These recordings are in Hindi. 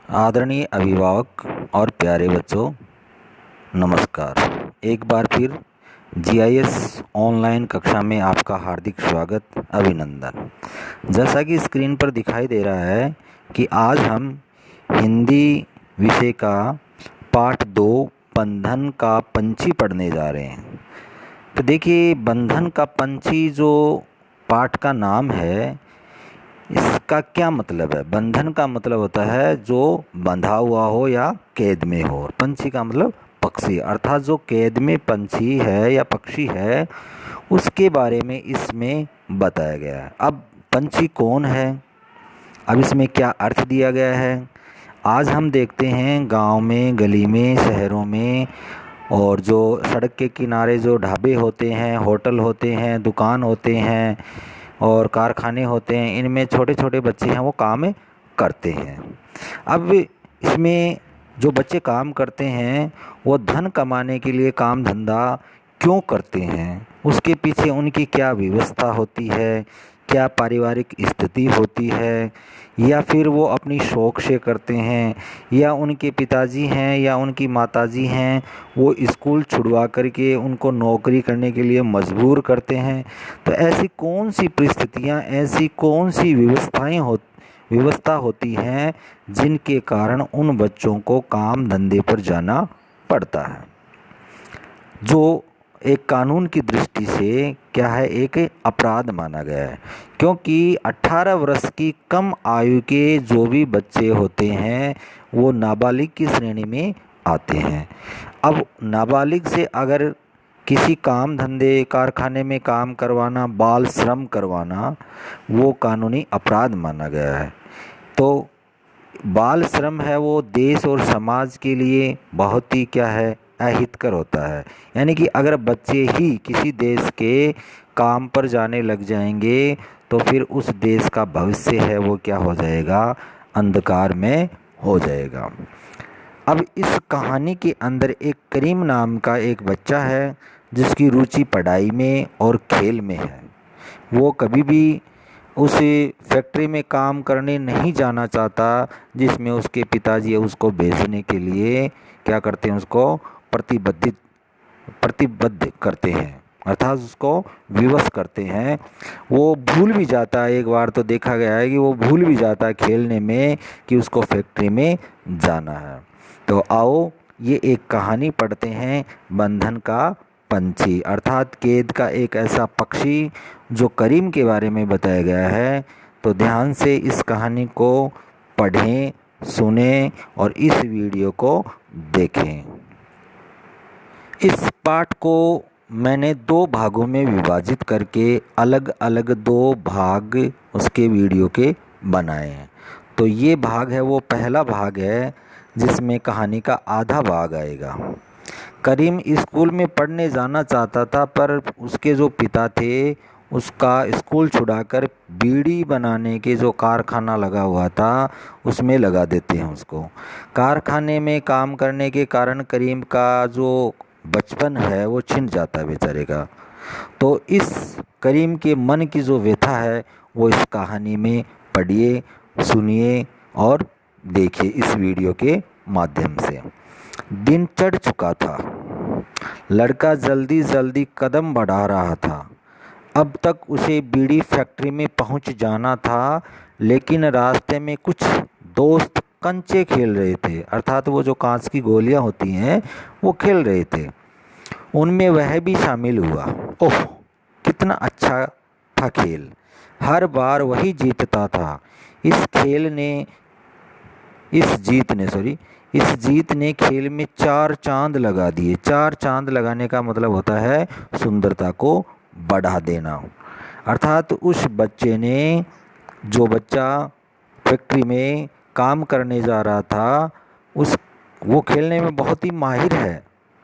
आदरणीय अभिभावक और प्यारे बच्चों, नमस्कार। एक बार फिर जीआईएस ऑनलाइन कक्षा में आपका हार्दिक स्वागत, अभिनंदन। जैसा कि स्क्रीन पर दिखाई दे रहा है कि आज हम हिंदी विषय का पाठ 2 बंधन का पंछी पढ़ने जा रहे हैं। तो देखिए, बंधन का पंछी जो पाठ का नाम है, इसका क्या मतलब है। बंधन का मतलब होता है जो बंधा हुआ हो या कैद में हो। पंछी का मतलब पक्षी, अर्थात जो कैद में पंछी है या पक्षी है उसके बारे में इसमें बताया गया है। अब पंछी कौन है, अब इसमें क्या अर्थ दिया गया है, आज हम देखते हैं। गांव में, गली में, शहरों में और जो सड़क के किनारे जो ढाबे होते हैं, होटल होते हैं, दुकान होते हैं और कारखाने होते हैं, इनमें छोटे छोटे बच्चे हैं वो काम करते हैं। अब इसमें जो बच्चे काम करते हैं वो धन कमाने के लिए काम धंधा क्यों करते हैं, उसके पीछे उनकी क्या व्यवस्था होती है, क्या पारिवारिक स्थिति होती है, या फिर वो अपनी शौक से करते हैं, या उनके पिताजी हैं या उनकी माताजी हैं वो स्कूल छुड़वा करके उनको नौकरी करने के लिए मजबूर करते हैं। तो ऐसी कौन सी परिस्थितियां, ऐसी कौन सी व्यवस्था होती हैं जिनके कारण उन बच्चों को काम धंधे पर जाना पड़ता है, जो एक कानून की दृष्टि से क्या है, एक अपराध माना गया है। क्योंकि 18 वर्ष की कम आयु के जो भी बच्चे होते हैं वो नाबालिग की श्रेणी में आते हैं। अब नाबालिग से अगर किसी काम धंधे, कारखाने में काम करवाना, बाल श्रम करवाना, वो कानूनी अपराध माना गया है। तो बाल श्रम है वो देश और समाज के लिए बहुत ही क्या है, अहितकर होता है। यानी कि अगर बच्चे ही किसी देश के काम पर जाने लग जाएंगे तो फिर उस देश का भविष्य है वो क्या हो जाएगा, अंधकार में हो जाएगा। अब इस कहानी के अंदर एक करीम नाम का एक बच्चा है जिसकी रुचि पढ़ाई में और खेल में है। वो कभी भी उस फैक्ट्री में काम करने नहीं जाना चाहता जिसमें उसके पिताजी उसको भेजने के लिए क्या करते हैं, उसको प्रतिबद्ध करते हैं, अर्थात उसको विवश करते हैं। वो भूल भी जाता है, एक बार तो देखा गया है कि वो भूल भी जाता है खेलने में कि उसको फैक्ट्री में जाना है। तो आओ ये एक कहानी पढ़ते हैं, बंधन का पंछी, अर्थात कैद का एक ऐसा पक्षी जो करीम के बारे में बताया गया है। तो ध्यान से इस कहानी को पढ़ें, सुनें और इस वीडियो को देखें। इस पाठ को मैंने 2 भागों में विभाजित करके अलग अलग 2 भाग उसके वीडियो के बनाए हैं। तो ये भाग है वो पहला भाग है जिसमें कहानी का आधा भाग आएगा। करीम स्कूल में पढ़ने जाना चाहता था, पर उसके जो पिता थे उसका स्कूल छुड़ाकर बीड़ी बनाने के जो कारखाना लगा हुआ था उसमें लगा देते हैं उसको। कारखाने में काम करने के कारण करीम का जो बचपन है वो छिन जाता है बेचारे का। तो इस करीम के मन की जो व्यथा है वो इस कहानी में पढ़िए, सुनिए और देखिए इस वीडियो के माध्यम से। दिन चढ़ चुका था, लड़का जल्दी जल्दी कदम बढ़ा रहा था। अब तक उसे बीड़ी फैक्ट्री में पहुंच जाना था, लेकिन रास्ते में कुछ दोस्त कंचे खेल रहे थे, अर्थात वो जो कांच की गोलियां होती हैं वो खेल रहे थे। उनमें वह भी शामिल हुआ। ओह, कितना अच्छा था खेल, हर बार वही जीतता था। इस जीत ने खेल में 4 चांद लगा दिए। 4 चांद लगाने का मतलब होता है सुंदरता को बढ़ा देना। अर्थात उस बच्चे ने, जो बच्चा फैक्ट्री में काम करने जा रहा था, वो खेलने में बहुत ही माहिर है,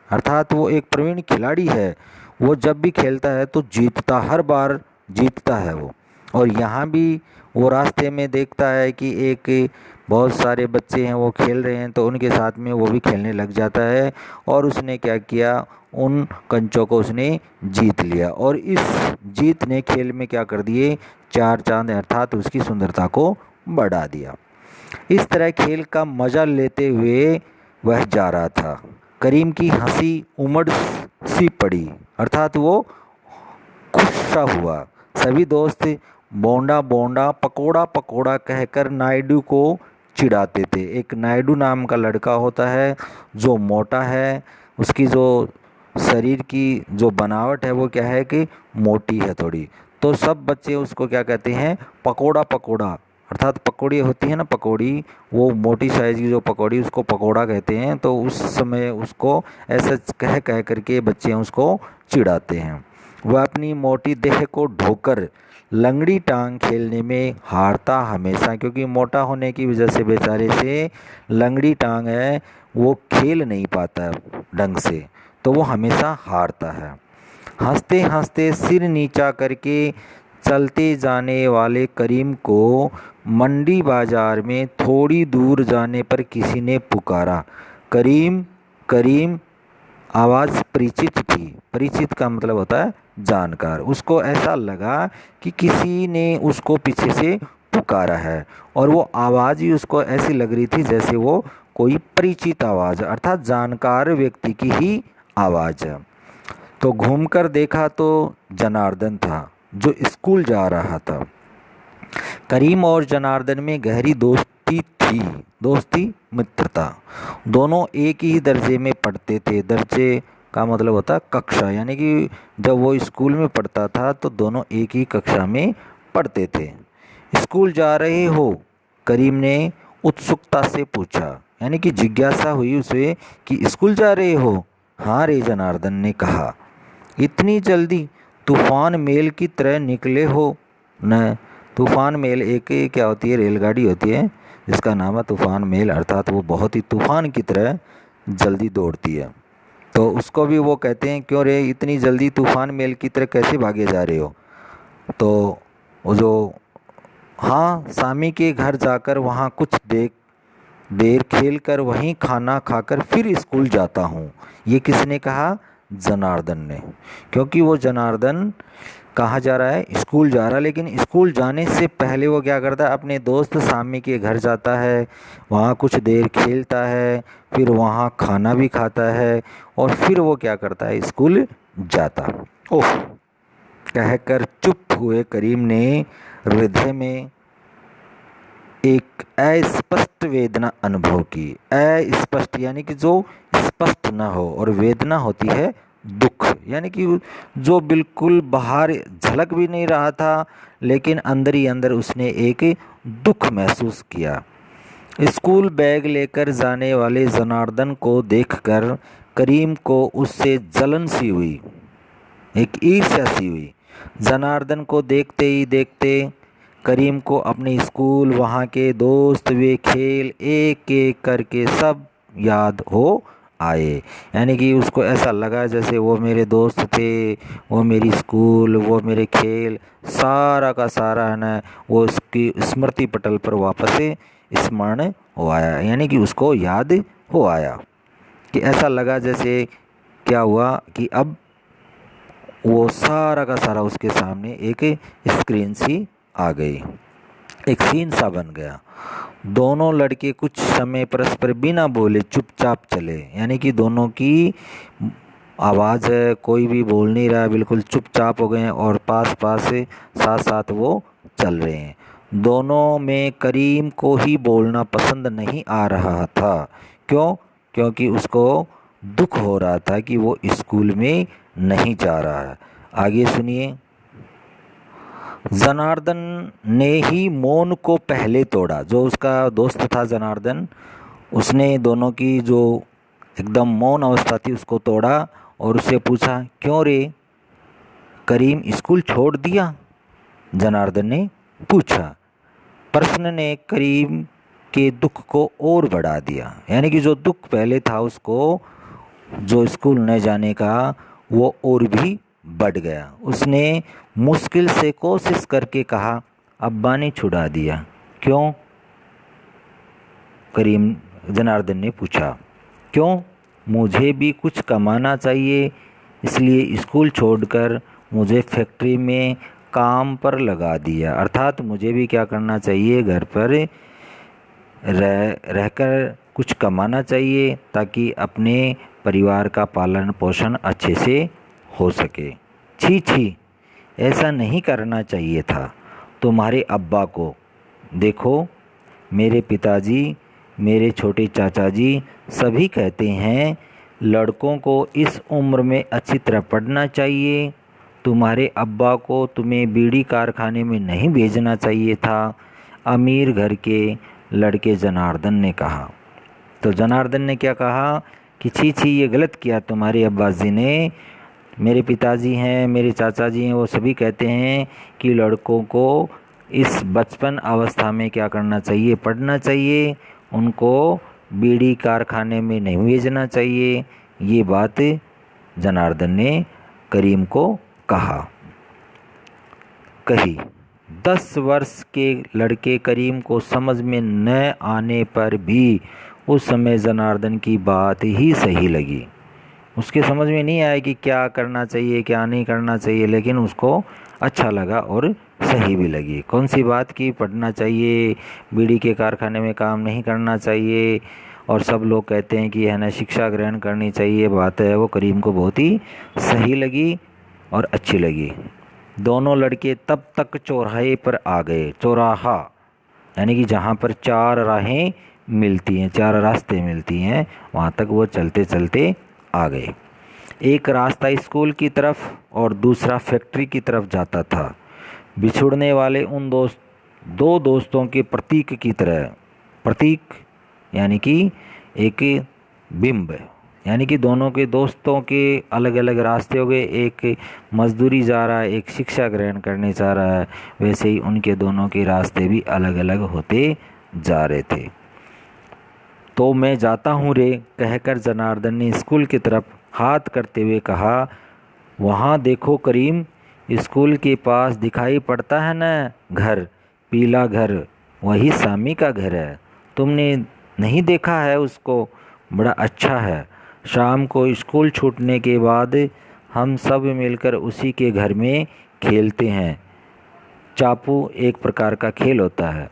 अर्थात वो एक प्रवीण खिलाड़ी है। वो जब भी खेलता है तो जीतता, हर बार जीतता है वो। और यहाँ भी वो रास्ते में देखता है कि एक बहुत सारे बच्चे हैं वो खेल रहे हैं, तो उनके साथ में वो भी खेलने लग जाता है। और उसने क्या किया, उन कंचों को उसने जीत लिया और इस जीत ने खेल में क्या कर दिए, 4 चांद अर्थात उसकी सुंदरता को बढ़ा दिया। इस तरह खेल का मजा लेते हुए वह जा रहा था। करीम की हंसी उमड़ सी पड़ी, अर्थात वो खुश सा हुआ। सभी दोस्त बोंडा बोंडा पकोड़ा पकोड़ा कहकर नायडू को चिढ़ाते थे। एक नायडू नाम का लड़का होता है जो मोटा है, उसकी जो शरीर की जो बनावट है वो क्या है कि मोटी है थोड़ी, तो सब बच्चे उसको क्या कहते हैं, पकोड़ा पकोड़ा, अर्थात पकौड़ी होती है ना पकौड़ी, वो मोटी साइज की जो पकौड़ी उसको पकोड़ा कहते हैं। तो उस समय उसको ऐसा कह कह करके बच्चे उसको चिढ़ाते हैं। वह अपनी मोटी देह को ढोकर लंगड़ी टांग खेलने में हारता हमेशा, क्योंकि मोटा होने की वजह से बेचारे से लंगड़ी टांग है वो खेल नहीं पाता ढंग से, तो वो हमेशा हारता है। हंसते हंसते सिर नीचा करके चलते जाने वाले करीम को मंडी बाजार में थोड़ी दूर जाने पर किसी ने पुकारा, करीम करीम। आवाज़ परिचित थी। परिचित का मतलब होता है जानकार। उसको ऐसा लगा कि किसी ने उसको पीछे से पुकारा है, और वो आवाज़ ही उसको ऐसी लग रही थी जैसे वो कोई परिचित आवाज़, अर्थात जानकार व्यक्ति की ही आवाज़ है। तो घूमकर देखा तो जनार्दन था जो स्कूल जा रहा था। करीम और जनार्दन में गहरी दोस्ती थी, दोस्ती मित्रता। दोनों एक ही दर्जे में पढ़ते थे। दर्जे का मतलब होता है कक्षा, यानी कि जब वो स्कूल में पढ़ता था तो दोनों एक ही कक्षा में पढ़ते थे। स्कूल जा रहे हो? करीम ने उत्सुकता से पूछा, यानी कि जिज्ञासा हुई उसे कि स्कूल जा रहे हो? हाँ रे, जनार्दन ने कहा। इतनी जल्दी? तूफान मेल की तरह निकले हो न? तूफान मेल एक क्या होती है, रेलगाड़ी होती है जिसका नाम है तूफान मेल, अर्थात वो बहुत ही तूफान की तरह जल्दी दौड़ती है। तो उसको भी वो कहते हैं, क्यों रे इतनी जल्दी तूफान मेल की तरह कैसे भागे जा रहे हो? तो वो जो, हाँ, सामी के घर जाकर वहाँ कुछ देर खेल कर वहीं खाना खाकर फिर स्कूल जाता हूँ। ये किसने कहा? जनार्दन ने। क्योंकि वो जनार्दन कहाँ जा रहा है? स्कूल जा रहा है। लेकिन स्कूल जाने से पहले वो क्या करता है? अपने दोस्त सामी के घर जाता है, वहाँ कुछ देर खेलता है, फिर वहाँ खाना भी खाता है, और फिर वो क्या करता है? स्कूल जाता। ओह कहकर चुप हुए करीम ने हृदय में एक अस्पष्ट वेदना अनुभव की। अस्पष्ट यानी कि जो स्पष्ट ना हो, और वेदना होती है दुख, यानी कि जो बिल्कुल बाहर झलक भी नहीं रहा था, लेकिन अंदर ही अंदर उसने एक दुख महसूस किया। स्कूल बैग लेकर जाने वाले जनार्दन को देखकर करीम को उससे जलन सी हुई, एक ईर्ष्या सी हुई। जनार्दन को देखते ही देखते करीम को अपने स्कूल, वहाँ के दोस्त, वे खेल एक एक करके सब याद हो आए। यानी कि उसको ऐसा लगा जैसे वो मेरे दोस्त थे, वो मेरी स्कूल, वो मेरे खेल, सारा का सारा है ना, वो उसकी स्मृति पटल पर वापस स्मरण हो आया, यानी कि उसको याद हो आया। कि ऐसा लगा जैसे क्या हुआ कि अब वो सारा का सारा उसके सामने एक स्क्रीन सी आ गई, एक सीन सा बन गया। दोनों लड़के कुछ समय परस्पर बिना बोले चुपचाप चले, यानी कि दोनों की आवाज़ है, कोई भी बोल नहीं रहा, बिल्कुल चुपचाप हो गए हैं, और पास पास से साथ साथ वो चल रहे हैं। दोनों में करीम को ही बोलना पसंद नहीं आ रहा था। क्यों? क्योंकि उसको दुख हो रहा था कि वो स्कूल में नहीं जा रहा है। आगे सुनिए। जनार्दन ने ही मौन को पहले तोड़ा। जो उसका दोस्त था जनार्दन, उसने दोनों की जो एकदम मौन अवस्था थी उसको तोड़ा, और उससे पूछा, क्यों रे करीम स्कूल छोड़ दिया? जनार्दन ने पूछा। प्रश्न ने करीम के दुख को और बढ़ा दिया, यानी कि जो दुख पहले था उसको, जो स्कूल न जाने का, वो और भी बढ़ गया। उसने मुश्किल से कोशिश करके कहा, अब्बा ने छुड़ा दिया। क्यों? करीम जनार्दन ने पूछा। क्यों? मुझे भी कुछ कमाना चाहिए, इसलिए स्कूल छोड़कर मुझे फैक्ट्री में काम पर लगा दिया। अर्थात मुझे भी क्या करना चाहिए, घर पर रहकर कुछ कमाना चाहिए ताकि अपने परिवार का पालन पोषण अच्छे से हो सके। छी छी, ऐसा नहीं करना चाहिए था तुम्हारे अब्बा को। देखो, मेरे पिताजी, मेरे छोटे चाचा जी सभी कहते हैं लड़कों को इस उम्र में अच्छी तरह पढ़ना चाहिए। तुम्हारे अब्बा को तुम्हें बीड़ी कारखाने में नहीं भेजना चाहिए था, अमीर घर के लड़के जनार्दन ने कहा। तो जनार्दन ने क्या कहा कि छी छी, ये गलत किया तुम्हारे अब्बा जी ने। मेरे पिताजी हैं, मेरे चाचा जी हैं, वो सभी कहते हैं कि लड़कों को इस बचपन अवस्था में क्या करना चाहिए, पढ़ना चाहिए, उनको बीड़ी कारखाने में नहीं भेजना चाहिए। ये बात जनार्दन ने करीम को कही। 10 वर्ष के लड़के करीम को समझ में न आने पर भी उस समय जनार्दन की बात ही सही लगी। उसके समझ में नहीं आया कि क्या करना चाहिए क्या नहीं करना चाहिए, लेकिन उसको अच्छा लगा और सही भी लगी। कौन सी बात की पढ़ना चाहिए, बीड़ी के कारखाने में काम नहीं करना चाहिए, और सब लोग कहते हैं कि है ना शिक्षा ग्रहण करनी चाहिए, बात है वो करीम को बहुत ही सही लगी और अच्छी लगी। दोनों लड़के तब तक चौराहे पर आ गए। चौराहा यानी कि जहाँ पर 4 राहें मिलती हैं, 4 रास्ते मिलती हैं, वहाँ तक वो चलते चलते आ गए। एक रास्ता स्कूल की तरफ और दूसरा फैक्ट्री की तरफ जाता था। बिछुड़ने वाले उन दो दोस्तों के प्रतीक की तरह, प्रतीक यानी कि एक बिंब, यानी कि दोनों के दोस्तों के अलग अलग रास्ते हो गए। एक मजदूरी जा रहा है, एक शिक्षा ग्रहण करने जा रहा है, वैसे ही उनके दोनों के रास्ते भी अलग अलग होते जा रहे थे। तो मैं जाता हूँ रे, कहकर जनार्दन ने स्कूल की तरफ हाथ करते हुए कहा। वहाँ देखो करीम, स्कूल के पास दिखाई पड़ता है ना घर, पीला घर, वही सामी का घर है। तुमने नहीं देखा है उसको? बड़ा अच्छा है। शाम को स्कूल छूटने के बाद हम सब मिलकर उसी के घर में खेलते हैं। चापू एक प्रकार का खेल होता है,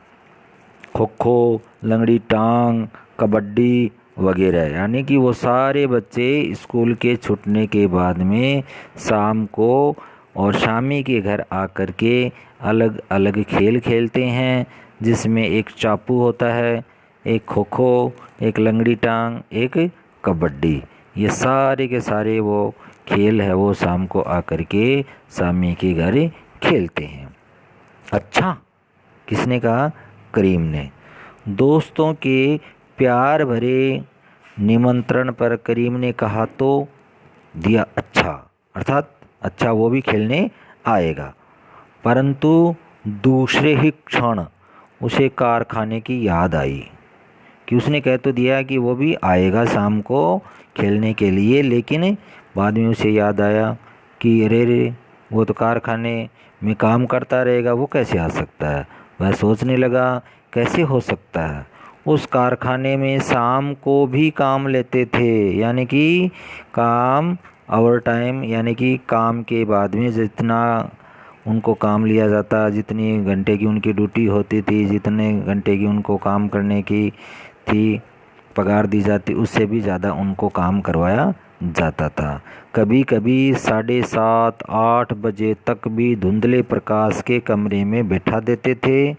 खो खो, लंगड़ी टांग, कबड्डी वगैरह। यानी कि वो सारे बच्चे स्कूल के छूटने के बाद में शाम को और शामी के घर आकर के अलग अलग खेल खेलते हैं, जिसमें एक चापू होता है, एक खो खो, एक लंगड़ी टांग, एक कबड्डी। ये सारे के सारे वो खेल है वो शाम को आकर के शामी के घर खेलते हैं। अच्छा, किसने कहा? करीम ने। दोस्तों के प्यार भरे निमंत्रण पर करीम ने कहा तो दिया अच्छा, अर्थात अच्छा वो भी खेलने आएगा। परंतु दूसरे ही क्षण उसे कारखाने की याद आई कि उसने कह तो दिया कि वो भी आएगा शाम को खेलने के लिए, लेकिन बाद में उसे याद आया कि अरे रे, वो तो कारखाने में काम करता रहेगा, वो कैसे आ सकता है। वह सोचने लगा कैसे हो सकता है, उस कारखाने में शाम को भी काम लेते थे, यानी कि काम ओवर टाइम, यानी कि काम के बाद में जितना उनको काम लिया जाता, जितनी घंटे की उनकी ड्यूटी होती थी, जितने घंटे की उनको काम करने की थी, पगार दी जाती, उससे भी ज़्यादा उनको काम करवाया जाता था। कभी कभी 7:30-8 बजे तक भी धुंधले प्रकाश के कमरे में बैठा देते थे।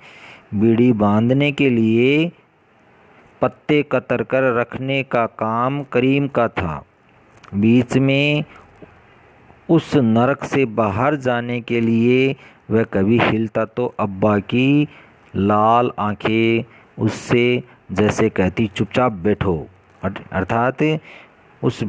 बीड़ी बांधने के लिए पत्ते कतर कर रखने का काम करीम का था। बीच में उस नरक से बाहर जाने के लिए वह कभी हिलता तो अब्बा की लाल आंखें उससे जैसे कहती चुपचाप बैठो, अर्थात उस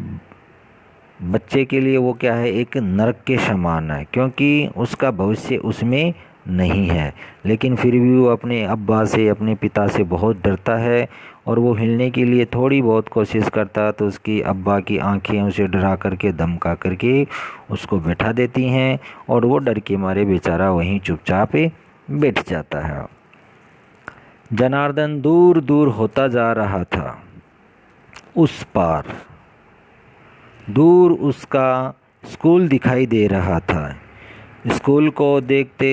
बच्चे के लिए वो क्या है, एक नरक के समान है, क्योंकि उसका भविष्य उसमें नहीं है। लेकिन फिर भी वो अपने अब्बा से, अपने पिता से बहुत डरता है, और वो हिलने के लिए थोड़ी बहुत कोशिश करता है तो उसकी अब्बा की आंखें उसे डरा करके, धमका करके उसको बैठा देती हैं, और वो डर के मारे बेचारा वहीं चुपचाप बैठ जाता है। जनार्दन दूर दूर होता जा रहा था। उस पार दूर उसका स्कूल दिखाई दे रहा था। स्कूल को देखते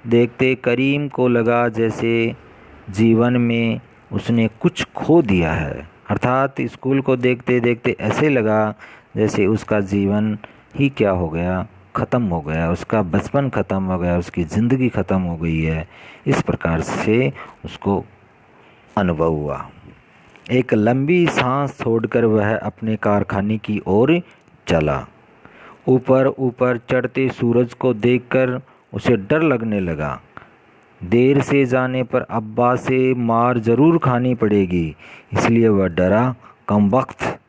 देखते करीम को लगा जैसे जीवन में उसने कुछ खो दिया है। अर्थात स्कूल को देखते देखते ऐसे लगा जैसे उसका जीवन ही क्या हो गया, ख़त्म हो गया, उसका बचपन ख़त्म हो गया, उसकी ज़िंदगी ख़त्म हो गई है। इस प्रकार से उसको अनुभव हुआ। एक लंबी सांस छोड़कर वह अपने कारखाने की ओर चला। ऊपर ऊपर चढ़ते सूरज को देखकर उसे डर लगने लगा। देर से जाने पर अब्बा से मार जरूर खानी पड़ेगी, इसलिए वह डरा। कमबख्त,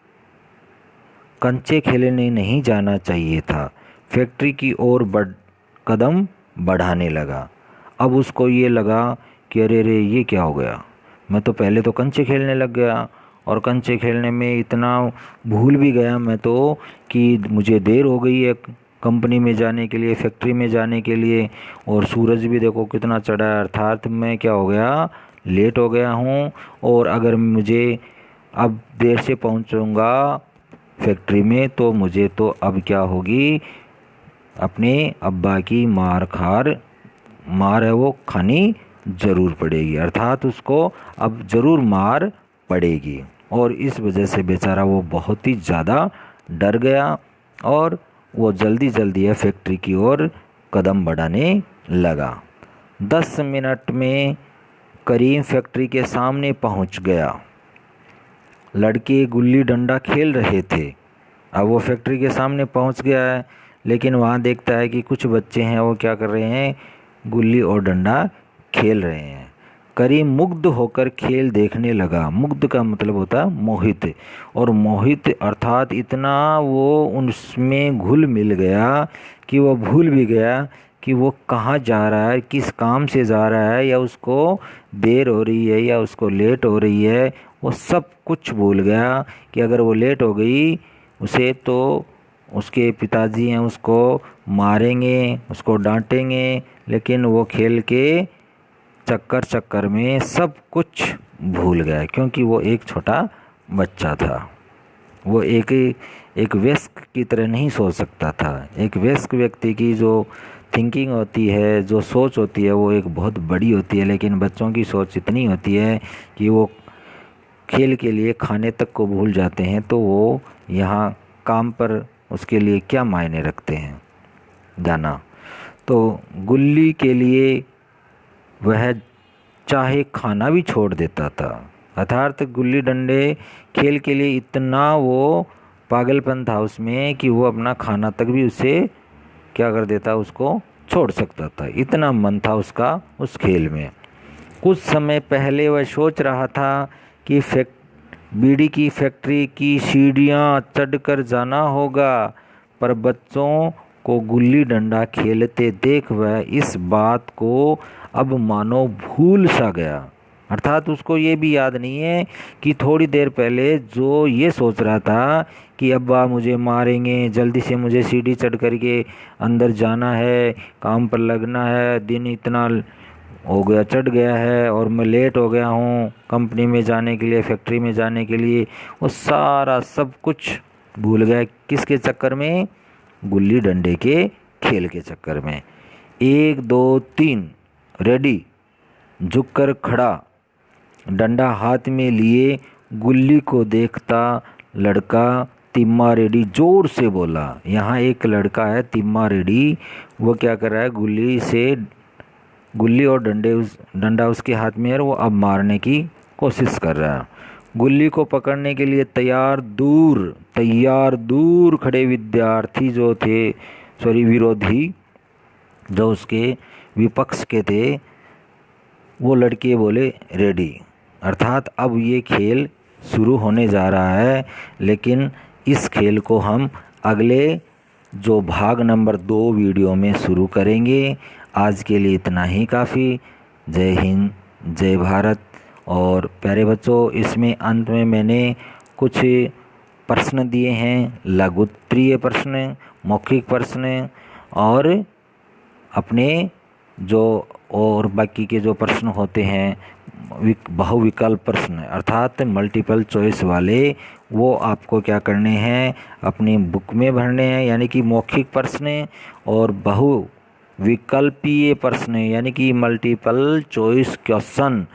कंचे खेलने नहीं जाना चाहिए था। फैक्ट्री की ओर कदम बढ़ाने लगा। अब उसको ये लगा कि अरे रे ये क्या हो गया, मैं तो पहले तो कंचे खेलने लग गया और कंचे खेलने में इतना भूल भी गया मैं तो कि मुझे देर हो गई है कंपनी में जाने के लिए, फैक्ट्री में जाने के लिए, और सूरज भी देखो कितना चढ़ा है। अर्थात मैं क्या हो गया, लेट हो गया हूँ। और अगर मुझे अब देर से पहुँचूँगा फैक्ट्री में तो मुझे तो अब क्या होगी, अपने अब्बा की मार है वो खानी ज़रूर पड़ेगी। अर्थात उसको अब ज़रूर मार पड़ेगी। और इस वजह से बेचारा वो बहुत ही ज़्यादा डर गया और वो जल्दी जल्दी फैक्ट्री की ओर कदम बढ़ाने लगा। 10 मिनट में करीम फैक्ट्री के सामने पहुंच गया। लड़के गुल्ली डंडा खेल रहे थे। अब वो फैक्ट्री के सामने पहुंच गया है, लेकिन वहाँ देखता है कि कुछ बच्चे हैं वो क्या कर रहे हैं, गुल्ली और डंडा खेल रहे हैं। करीम मुग्ध होकर खेल देखने लगा। मुग्ध का मतलब होता है मोहित, और मोहित अर्थात इतना वो उसमें घुल मिल गया कि वो भूल भी गया कि वो कहाँ जा रहा है, किस काम से जा रहा है, या उसको देर हो रही है या उसको लेट हो रही है। वो सब कुछ भूल गया कि अगर वो लेट हो गई उसे तो उसके पिताजी हैं उसको मारेंगे, उसको डांटेंगे। लेकिन वो खेल के चक्कर में सब कुछ भूल गया, क्योंकि वो एक छोटा बच्चा था। वो एक वयस्क की तरह नहीं सोच सकता था। एक वयस्क व्यक्ति की जो थिंकिंग होती है, जो सोच होती है, वो एक बहुत बड़ी होती है। लेकिन बच्चों की सोच इतनी होती है कि वो खेल के लिए खाने तक को भूल जाते हैं। तो वो यहाँ काम पर उसके लिए क्या मायने रखते हैं जाना। तो गुल्ली के लिए वह चाहे खाना भी छोड़ देता था। अर्थात गुल्ली डंडे खेल के लिए इतना वो पागलपन था उसमें कि वो अपना खाना तक भी उसे क्या कर देता, उसको छोड़ सकता था। इतना मन था उसका उस खेल में। कुछ समय पहले वह सोच रहा था कि बीड़ी की फैक्ट्री की सीढ़ियाँ चढ़कर जाना होगा, पर बच्चों को गुल्ली डंडा खेलते देख वह इस बात को अब मानो भूल सा गया। अर्थात उसको ये भी याद नहीं है कि थोड़ी देर पहले जो ये सोच रहा था कि अब्बा मुझे मारेंगे, जल्दी से मुझे सीढ़ी चढ़ कर के अंदर जाना है, काम पर लगना है, दिन इतना हो गया, चढ़ गया है और मैं लेट हो गया हूँ कंपनी में जाने के लिए, फैक्ट्री में जाने के लिए। वो सारा सब कुछ भूल गया। किसके चक्कर में? गुल्ली डंडे के खेल के चक्कर में। 1 2 3 रेडी, झुककर खड़ा, डंडा हाथ में लिए गुल्ली को देखता लड़का तिम्मा रेडी जोर से बोला। यहाँ एक लड़का है तिम्मा रेडी, वो क्या कर रहा है, गुल्ली और डंडा उसके हाथ में है और वो अब मारने की कोशिश कर रहा है। गुल्ली को पकड़ने के लिए तैयार दूर खड़े विद्यार्थी जो थे, विरोधी जो उसके विपक्ष के थे, वो लड़के बोले रेडी। अर्थात अब ये खेल शुरू होने जा रहा है। लेकिन इस खेल को हम अगले जो भाग नंबर 2 वीडियो में शुरू करेंगे। आज के लिए इतना ही काफ़ी। जय हिंद, जय भारत। और प्यारे बच्चों, इसमें अंत में मैंने कुछ प्रश्न दिए हैं, लघु उत्तरीय प्रश्न, मौखिक प्रश्न और अपने जो और बाकी के जो प्रश्न होते हैं बहुविकल्प प्रश्न, अर्थात मल्टीपल चॉइस वाले, वो आपको क्या करने हैं, अपनी बुक में भरने हैं। यानी कि मौखिक प्रश्न और बहुविकल्पीय प्रश्न यानी कि मल्टीपल चॉइस क्वेश्चन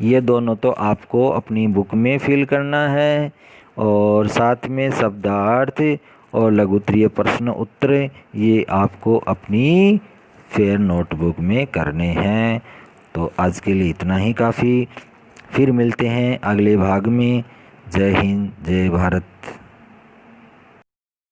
ये दोनों तो आपको अपनी बुक में फिल करना है और साथ में शब्दार्थ और लघुत्तरीय प्रश्न उत्तर ये आपको अपनी फेयर नोटबुक में करने हैं। तो आज के लिए इतना ही काफ़ी। फिर मिलते हैं अगले भाग में। जय हिंद, जय भारत।